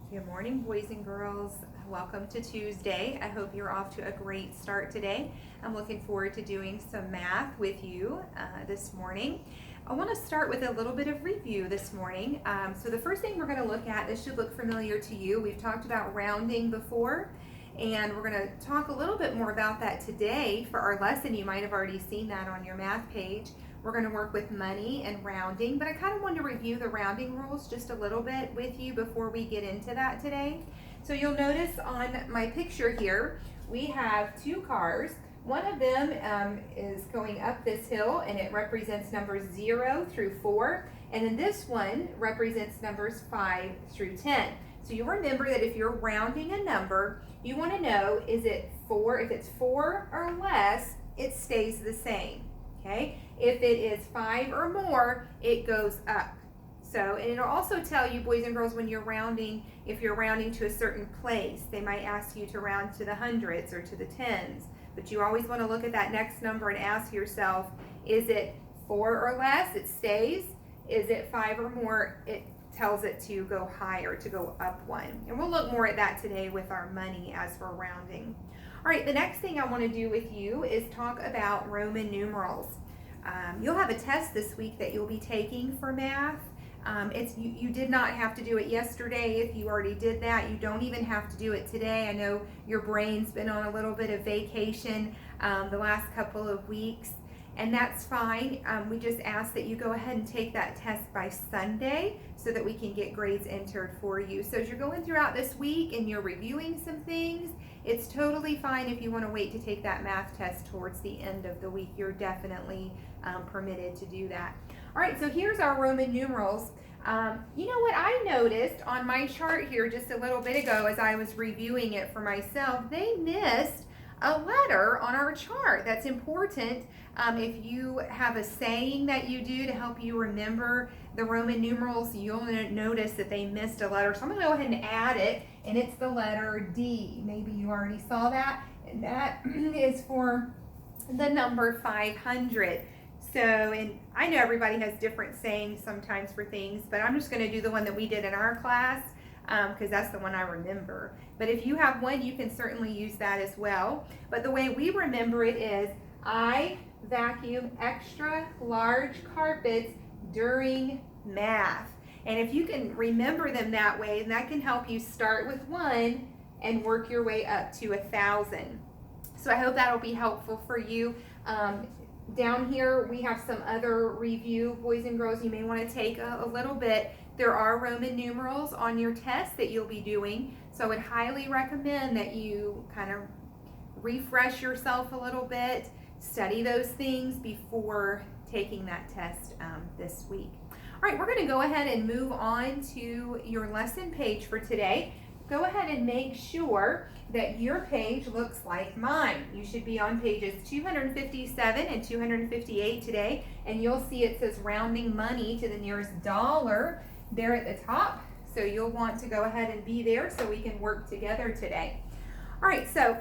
Good morning, boys and girls. Welcome to Tuesday. I hope you're off to a great start today. I'm looking forward to doing some math with you this morning. I want to start with a little bit of review this morning. So the first thing we're going to look at, this should look familiar to you. We've talked about rounding before, and we're going to talk a little bit more about that today for our lesson. You might have already seen that on your math page. We're going to work with money and rounding, but I kind of want to review the rounding rules just a little bit with you before we get into that today. So you'll notice on my picture here, we have two cars. One of them is going up this hill and it represents numbers 0 through 4. And then this one represents numbers 5 through 10. So you remember that if you're rounding a number, you want to know, is it 4? If it's 4 or less, it stays the same. Okay? If it is 5 or more, it goes up. So, and it'll also tell you, boys and girls, when you're rounding, if you're rounding to a certain place, they might ask you to round to the hundreds or to the tens. But you always want to look at that next number and ask yourself, is it 4 or less? It stays. Is it 5 or more? It tells it to go higher, to go up 1. And we'll look more at that today with our money as we're rounding. All right, the next thing I want to do with you is talk about Roman numerals. You'll have a test this week that you'll be taking for math. You did not have to do it yesterday. If you already did that, you don't even have to do it today. I know your brain's been on a little bit of vacation the last couple of weeks, and that's fine. We just ask that you go ahead and take that test by Sunday so that we can get grades entered for you. So as you're going throughout this week and you're reviewing some things, it's totally fine if you want to wait to take that math test towards the end of the week. You're definitely permitted to do that. All right, so here's our Roman numerals. You know what I noticed on my chart here just a little bit ago as I was reviewing it for myself, they missed a letter on our chart. That's important. If you have a saying that you do to help you remember the Roman numerals, you'll notice that they missed a letter. So I'm going to go ahead and add it, and it's the letter D. Maybe you already saw that, and that is for the number 500. So, and I know everybody has different sayings sometimes for things, but I'm just going to do the one that we did in our class because that's the one I remember. But if you have one, you can certainly use that as well. But the way we remember it is, I vacuum extra large carpets during math. And if you can remember them that way, then that can help you start with 1 and work your way up to 1,000. So I hope that'll be helpful for you. Down here, we have some other review, boys and girls, you may want to take a little bit. There are Roman numerals on your test that you'll be doing, so I would highly recommend that you kind of refresh yourself a little bit, study those things before taking that test this week. All right, we're going to go ahead and move on to your lesson page for today. Go ahead and make sure that your page looks like mine. You should be on pages 257 and 258 today, and you'll see it says rounding money to the nearest dollar there at the top. So you'll want to go ahead and be there so we can work together today. All right, so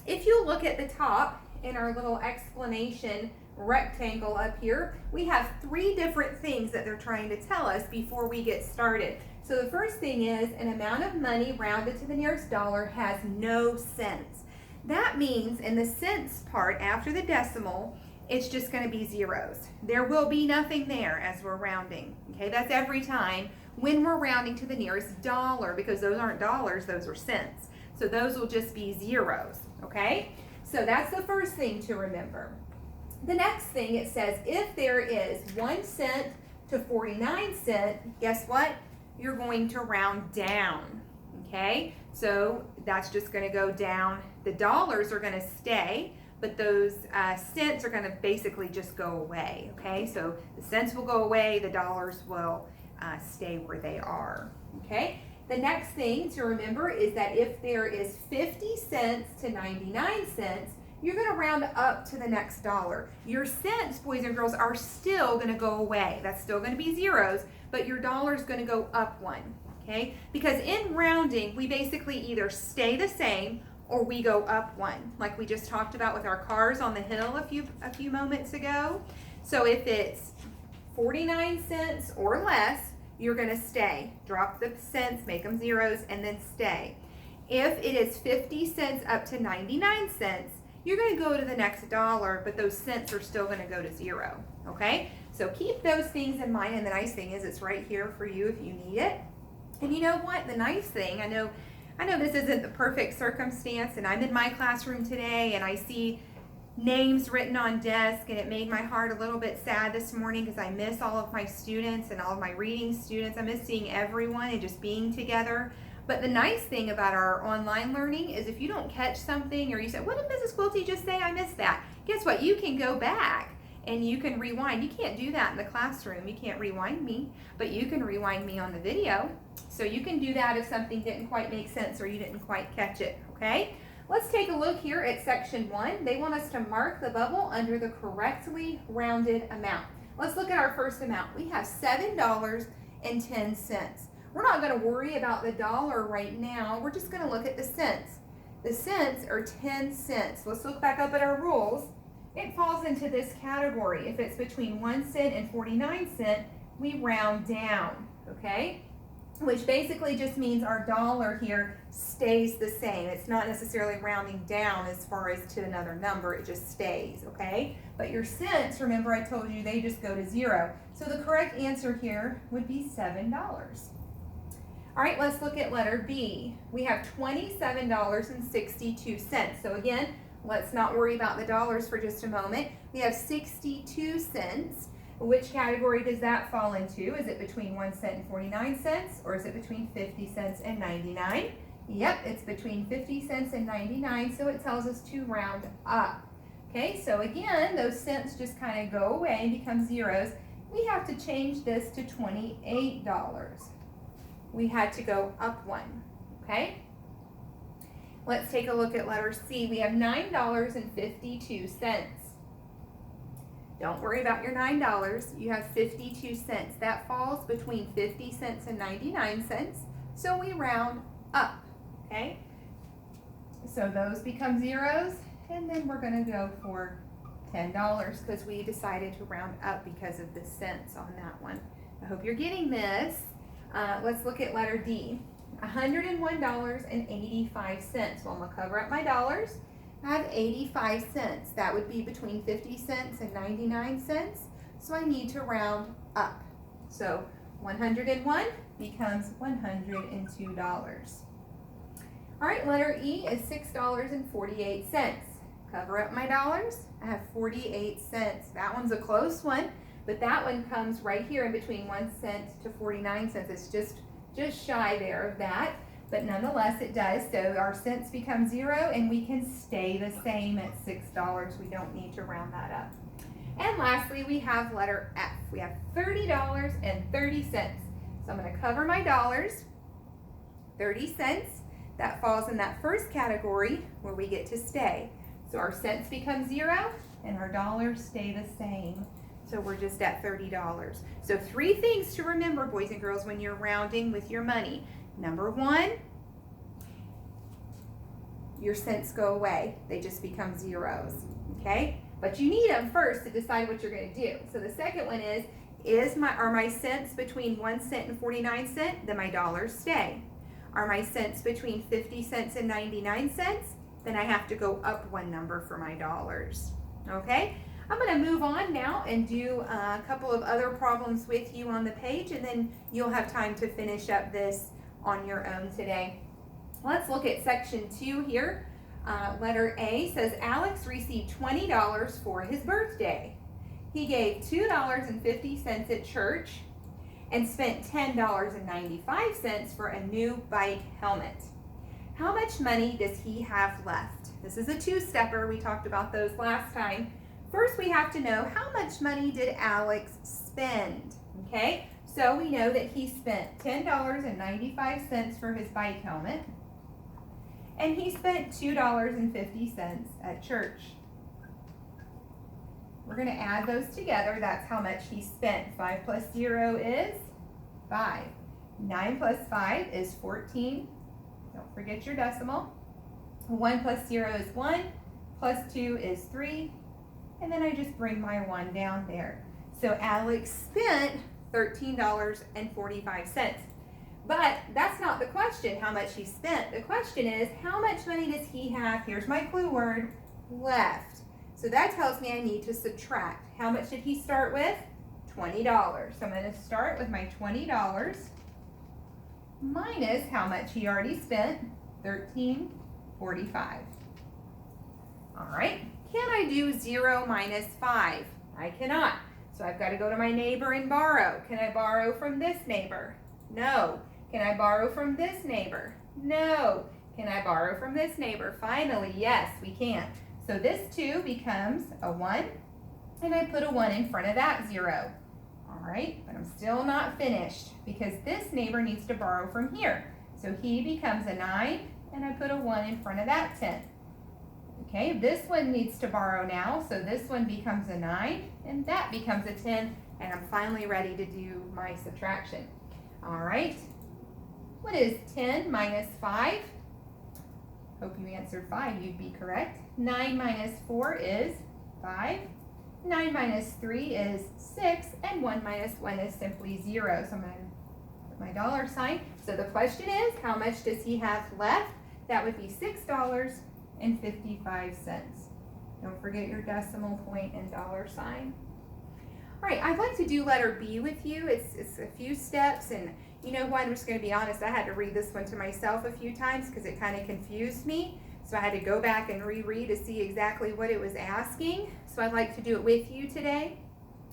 if you look at the top in our little explanation rectangle up here, we have 3 different things that they're trying to tell us before we get started. So the first thing is an amount of money rounded to the nearest dollar has no cents. That means in the cents part after the decimal, it's just going to be zeros. There will be nothing there as we're rounding. Okay, that's every time when we're rounding to the nearest dollar, because those aren't dollars, those are cents. So those will just be zeros. Okay, so that's the first thing to remember. The next thing, it says if there is 1 cent to 49 cents, guess what? You're going to round down. Okay, so that's just going to go down. The dollars are going to stay, but those cents are going to basically just go away. Okay, so the cents will go away, the dollars will stay where they are. Okay, the next thing to remember is that if there is 50 cents to 99 cents, you're going to round up to the next dollar. Your cents, boys and girls, are still going to go away. That's still going to be zeros, but your dollar is going to go up 1. Okay, because in rounding, we basically either stay the same or we go up 1, like we just talked about with our cars on the hill a few moments ago. So if it's 49 cents or less, you're going to stay. Drop the cents, make them zeros, and then stay. If it is 50 cents up to 99 cents, you're going to go to the next dollar, but those cents are still going to go to zero, okay? So keep those things in mind, and the nice thing is it's right here for you if you need it. And you know what? The nice thing, I know this isn't the perfect circumstance, and I'm in my classroom today, and I see names written on desk, and it made my heart a little bit sad this morning because I miss all of my students and all of my reading students. I miss seeing everyone and just being together. But the nice thing about our online learning is if you don't catch something or you say, what did Mrs. Quilty just say? I missed that. Guess what? You can go back and you can rewind. You can't do that in the classroom. You can't rewind me, but you can rewind me on the video. So you can do that if something didn't quite make sense or you didn't quite catch it, okay? Let's take a look here at section 1. They want us to mark the bubble under the correctly rounded amount. Let's look at our first amount. We have $7.10. We're not going to worry about the dollar right now. We're just going to look at the cents. The cents are 10 cents. Let's look back up at our rules. It falls into this category. If it's between 1 cent and 49 cents, we round down, okay? Which basically just means our dollar here stays the same. It's not necessarily rounding down as far as to another number. It just stays, okay? But your cents, remember I told you they just go to zero. So the correct answer here would be $7. All right, let's look at letter B. We have $27.62. So again, let's not worry about the dollars for just a moment. We have 62 cents. Which category does that fall into? Is it between 1 cent and 49 cents, or is it between 50 cents and 99? Yep, it's between 50 cents and 99, so it tells us to round up. Okay, so again, those cents just kind of go away and become zeros. We have to change this to $28. We had to go up one, okay? Let's take a look at letter C. We have $9.52. Don't worry about your $9. You have 52 cents. That falls between 50 cents and 99 cents. So we round up, okay? So those become zeros, and then we're going to go for $10 because we decided to round up because of the cents on that one. I hope you're getting this. Let's look at letter D. $101.85. Well, I'm going to cover up my dollars. I have 85 cents. That would be between 50 cents and 99 cents. So I need to round up. So 101 becomes $102. All right, letter E is $6.48. Cover up my dollars. I have 48 cents. That one's a close one, but that one comes right here in between 1 cent to 49 cents. It's just shy there of that. But nonetheless, it does. So our cents become zero, and we can stay the same at $6. We don't need to round that up. And lastly, we have letter F. We have $30.30. So I'm going to cover my dollars, 30 cents. That falls in that first category where we get to stay. So our cents become zero, and our dollars stay the same. So we're just at $30. So 3 things to remember, boys and girls, when you're rounding with your money. Number 1, your cents go away. They just become zeros, okay? But you need them first to decide what you're going to do. So the second one is are my cents between 1 cent and 49 cents? Then my dollars stay. Are my cents between 50 cents and 99 cents? Then I have to go up 1 number for my dollars, okay? I'm going to move on now and do a couple of other problems with you on the page, and then you'll have time to finish up this on your own today. Let's look at section 2 here. Letter A says Alex received $20 for his birthday. He gave $2.50 at church and spent $10.95 for a new bike helmet. How much money does he have left? This is a 2-stepper. We talked about those last time. First, we have to know how much money did Alex spend, okay? So we know that he spent $10.95 for his bike helmet, and he spent $2.50 at church. We're going to add those together. That's how much he spent. 5 plus 0 is 5. 9 plus 5 is 14. Don't forget your decimal. 1 plus 0 is 1, plus 2 is 3, and then I just bring my 1 down there. So Alex spent $13.45. But that's not the question, how much he spent. The question is, how much money does he have, here's my clue word, left? So that tells me I need to subtract. How much did he start with? $20. So I'm going to start with my $20 minus how much he already spent, $13.45. All right, can I do 0 minus 5? I cannot. So I've got to go to my neighbor and borrow. Can I borrow from this neighbor? No. Can I borrow from this neighbor? No. Can I borrow from this neighbor? Finally, yes, we can. So this 2 becomes a 1, and I put a 1 in front of that 0. All right, but I'm still not finished because this neighbor needs to borrow from here. So he becomes a 9, and I put a 1 in front of that 10. Okay, this one needs to borrow now, so this one becomes a 9, and that becomes a 10, and I'm finally ready to do my subtraction. All right, what is 10 minus 5? Hope you answered 5, you'd be correct. 9 minus 4 is 5. 9 minus 3 is 6, and 1 minus 1 is simply 0. So I'm going to put my dollar sign. So the question is, how much does he have left? That would be $6.55. Don't forget your decimal point and dollar sign. All right, I'd like to do letter B with you. It's a few steps, and you know what, I'm just going to be honest, I had to read this one to myself a few times because it kind of confused me. So I had to go back and reread to see exactly what it was asking. So I'd like to do it with you today.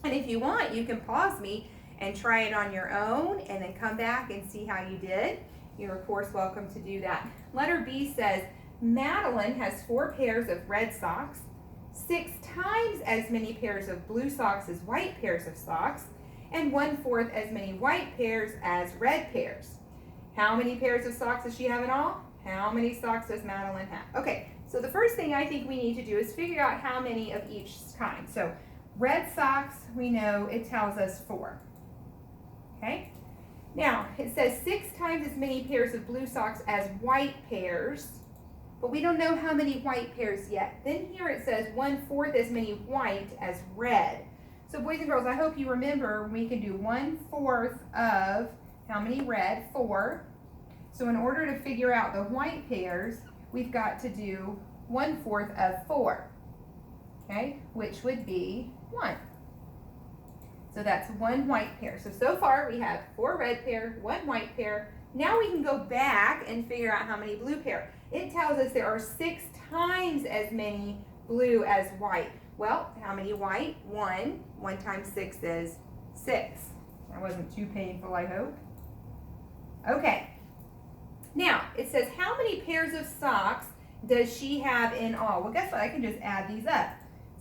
And if you want, you can pause me and try it on your own and then come back and see how you did. You're of course welcome to do that. Letter B says, Madeline has 4 pairs of red socks, 6 times as many pairs of blue socks as white pairs of socks, and 1/4 as many white pairs as red pairs. How many pairs of socks does she have in all? How many socks does Madeline have? Okay, so the first thing I think we need to do is figure out how many of each kind. So red socks, we know it tells us 4. Okay, now it says 6 times as many pairs of blue socks as white pairs, but we don't know how many white pairs yet. Then here it says 1/4 as many white as red. So boys and girls, I hope you remember we can do 1/4 of how many red? 4. So in order to figure out the white pairs, we've got to do 1/4 of 4, okay, which would be 1. So that's 1 white pair. So far we have 4 red pair, 1 white pair. Now we can go back and figure out how many blue pair. It tells us there are 6 times as many blue as white. Well, how many white? 1. 1 times 6 is 6. That wasn't too painful, I hope. Okay. Now, it says how many pairs of socks does she have in all? Well, guess what? I can just add these up.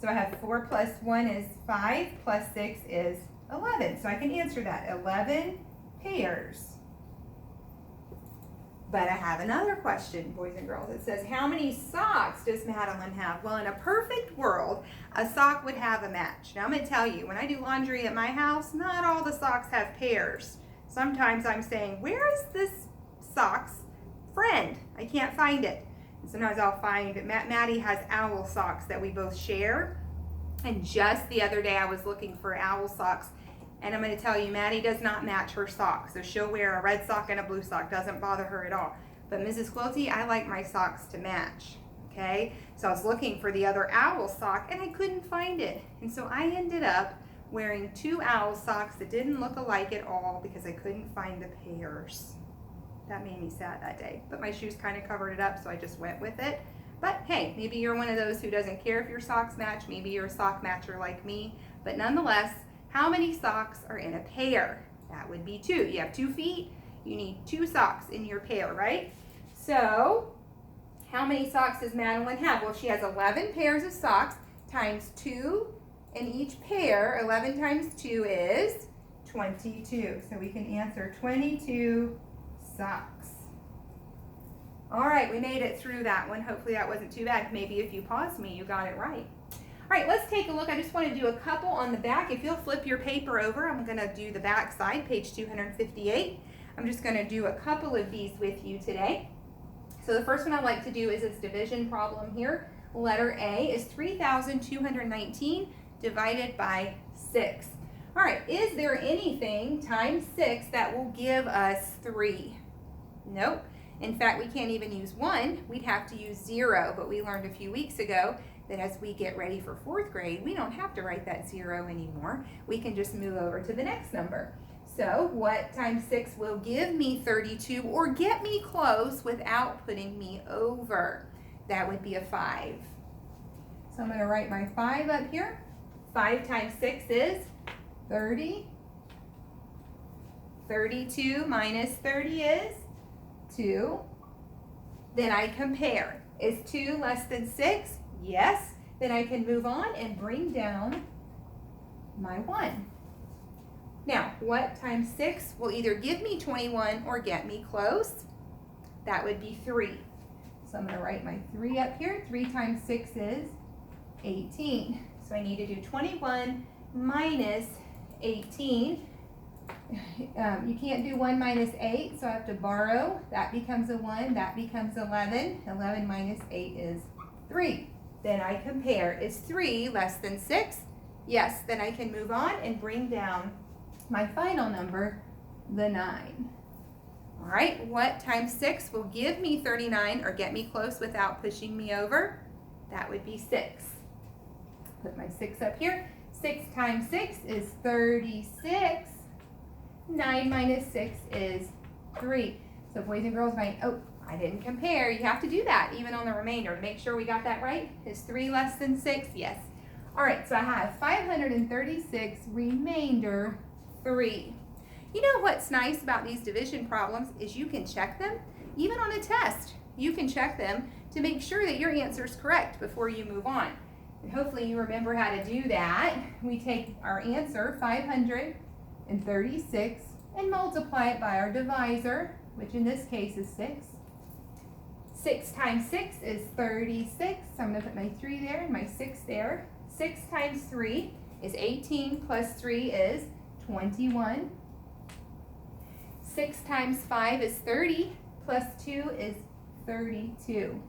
So I have 4 plus 1 is 5 plus 6 is 11. So I can answer that, 11 pairs. But I have another question, boys and girls. It says, how many socks does Madeline have? Well, in a perfect world, a sock would have a match. Now, I'm going to tell you, when I do laundry at my house, not all the socks have pairs. Sometimes I'm saying, where is this sock's friend? I can't find it. And sometimes I'll find that Maddie has owl socks that we both share. And just the other day, I was looking for owl socks. And I'm going to tell you, Maddie does not match her socks. So she'll wear a red sock and a blue sock. Doesn't bother her at all. But Mrs. Quilty, I like my socks to match. Okay? So I was looking for the other owl sock and I couldn't find it. And so I ended up wearing 2 owl socks that didn't look alike at all because I couldn't find the pairs. That made me sad that day. But my shoes kind of covered it up, so I just went with it. But hey, maybe you're one of those who doesn't care if your socks match. Maybe you're a sock matcher like me. But nonetheless, how many socks are in a pair? That would be 2. You have 2 feet, you need 2 socks in your pair, right? So, how many socks does Madeline have? Well, she has 11 pairs of socks times 2 in each pair. 11 times 2 is 22. So we can answer 22 socks. All right, we made it through that one. Hopefully that wasn't too bad. Maybe if you paused me, you got it right. All right, let's take a look. I just want to do a couple on the back. If you'll flip your paper over, I'm going to do the back side, page 258. I'm just going to do a couple of these with you today. So the first one I'd like to do is this division problem here. Letter A is 3,219 divided by 6. All right, is there anything times 6 that will give us 3? Nope. In fact, we can't even use 1. We'd have to use 0, but we learned a few weeks ago that as we get ready for 4th grade, we don't have to write that 0 anymore. We can just move over to the next number. So what times 6 will give me 32 or get me close without putting me over? That would be a 5. So I'm going to write my 5 up here. 5 times 6 is 30. 32 minus 30 is 2. Then I compare. Is 2 less than 6? Yes. Then I can move on and bring down my 1. Now, what times 6 will either give me 21 or get me close? That would be 3. So I'm going to write my 3 up here. 3 times 6 is 18. So I need to do 21 minus 18. You can't do 1 minus 8, so I have to borrow. That becomes a 1. That becomes 11. 11 minus 8 is 3. Then I compare. Is 3 less than 6? Yes. Then I can move on and bring down my final number, the 9. All right, what times 6 will give me 39 or get me close without pushing me over? That would be 6. Put my 6 up here. 6 times 6 is 36. 9 minus 6 is 3. So boys and girls might, oh, I didn't compare. You have to do that even on the remainder to make sure we got that right. Is 3 less than 6? Yes. All right, so I have 536 remainder 3. You know what's nice about these division problems is you can check them. Even on a test, you can check them to make sure that your answer is correct before you move on. And hopefully you remember how to do that. We take our answer, 536, and multiply it by our divisor, which in this case is 6. 6 times 6 is 36. So I'm going to put my 3 there and my 6 there. 6 times 3 is 18 plus 3 is 21. 6 times 5 is 30 plus 2 is 32.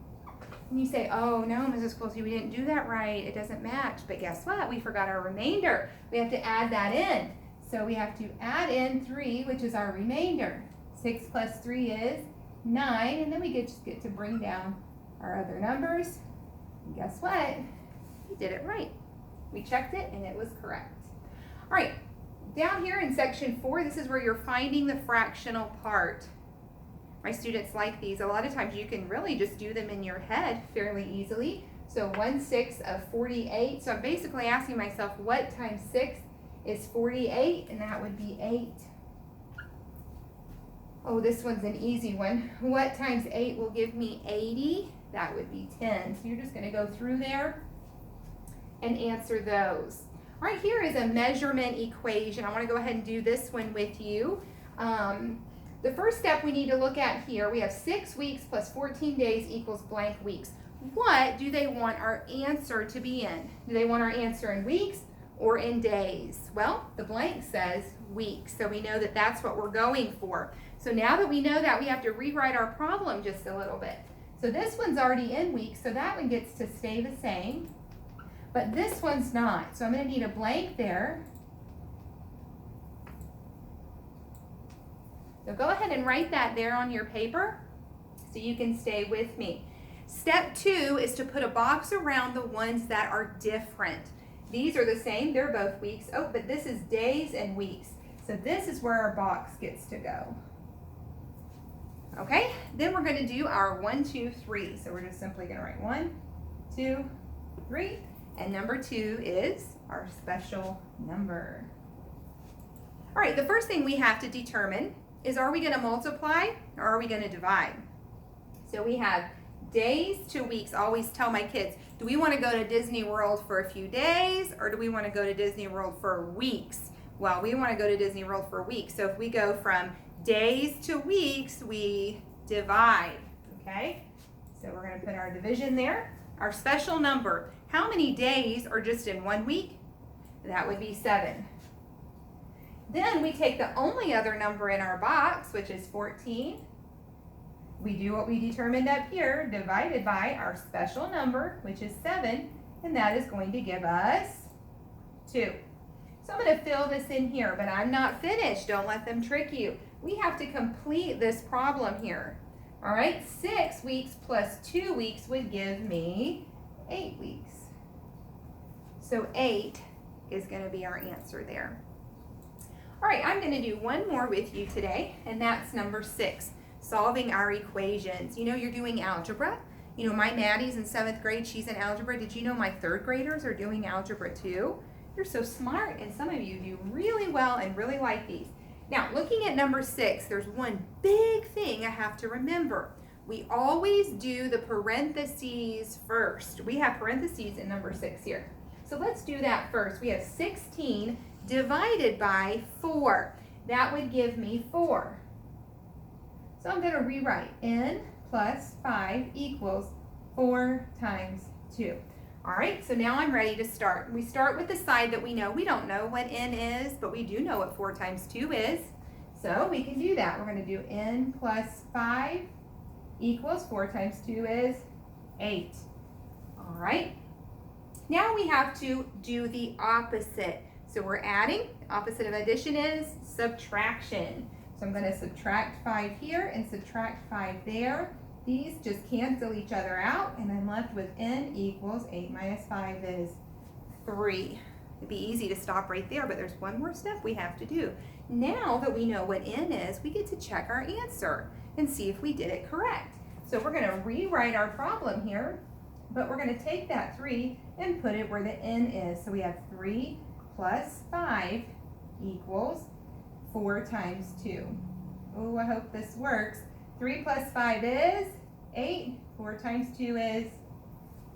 And you say, oh no, Mrs. Quilty, we didn't do that right. It doesn't match. But guess what? We forgot our remainder. We have to add that in. So we have to add in 3, which is our remainder. 6 plus 3 is 9. And then we just get to bring down our other numbers. And guess what? We did it right. We checked it and it was correct. All right. Down here in section 4, this is where you're finding the fractional part. My students like these. A lot of times you can really just do them in your head fairly easily. So 1/6 of 48. So I'm basically asking myself, what times 6 is 48? And that would be 8. Oh, this one's an easy one. What times 8 will give me 80? That would be 10. So you're just going to go through there and answer those. All right, here is a measurement equation. I want to go ahead and do this one with you. The first step we need to look at here, we have 6 weeks plus 14 days equals blank weeks. What do they want our answer to be in? Do they want our answer in weeks or in days? Well, the blank says weeks, so we know that that's what we're going for. So now that we know that, we have to rewrite our problem just a little bit. So this one's already in weeks, so that one gets to stay the same. But this one's not, so I'm going to need a blank there. So go ahead and write that there on your paper so you can stay with me. Step 2 is to put a box around the ones that are different. These are the same, they're both weeks. Oh, but this is days and weeks. So this is where our box gets to go. Okay, then we're going to do our 1, 2, 3. So we're just simply going to write 1, 2, 3. And number 2 is our special number. All right, the first thing we have to determine is, are we going to multiply or are we going to divide? So we have days to weeks. I always tell my kids, do we want to go to Disney World for a few days or do we want to go to Disney World for weeks? Well, we want to go to Disney World for weeks. So if we go from days to weeks, we divide, okay? So we're going to put our division there. Our special number, how many days are just in 1 week? That would be 7. Then we take the only other number in our box, which is 14. We do what we determined up here, divided by our special number, which is 7, and that is going to give us 2. So I'm going to fill this in here, but I'm not finished. Don't let them trick you. We have to complete this problem here. All right, 6 weeks plus 2 weeks would give me 8 weeks. So 8 is going to be our answer there. All right, I'm going to do one more with you today, and that's number 6, solving our equations. You know, you're doing algebra. You know, my Maddie's in 7th grade. She's in algebra. Did you know my 3rd graders are doing algebra too? You're so smart, and some of you do really well and really like these. Now, looking at number 6, there's one big thing I have to remember. We always do the parentheses first. We have parentheses in number 6 here. So let's do that first. We have 16 divided by 4. That would give me 4. So I'm going to rewrite n plus 5 equals 4 times 2. All right, so now I'm ready to start. We start with the side that we know. We don't know what n is, but we do know what 4 times 2 is. So we can do that. We're going to do n plus 5 equals 4 times 2 is 8. All right. Now we have to do the opposite. So we're adding. Opposite of addition is subtraction. So I'm going to subtract 5 here and subtract 5 there. These just cancel each other out, and I'm left with n equals 8 minus 5 is 3. It'd be easy to stop right there, but there's one more step we have to do. Now that we know what n is, we get to check our answer and see if we did it correct. So we're going to rewrite our problem here, but we're going to take that 3 and put it where the n is. So we have 3 plus 5 equals 4 times 2. Oh, I hope this works. 3 plus 5 is 8. 4 times 2 is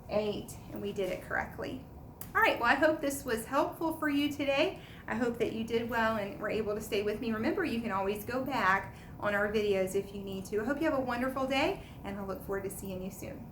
8. And we did it correctly. All right, well, I hope this was helpful for you today. I hope that you did well and were able to stay with me. Remember, you can always go back on our videos if you need to. I hope you have a wonderful day, and I look forward to seeing you soon.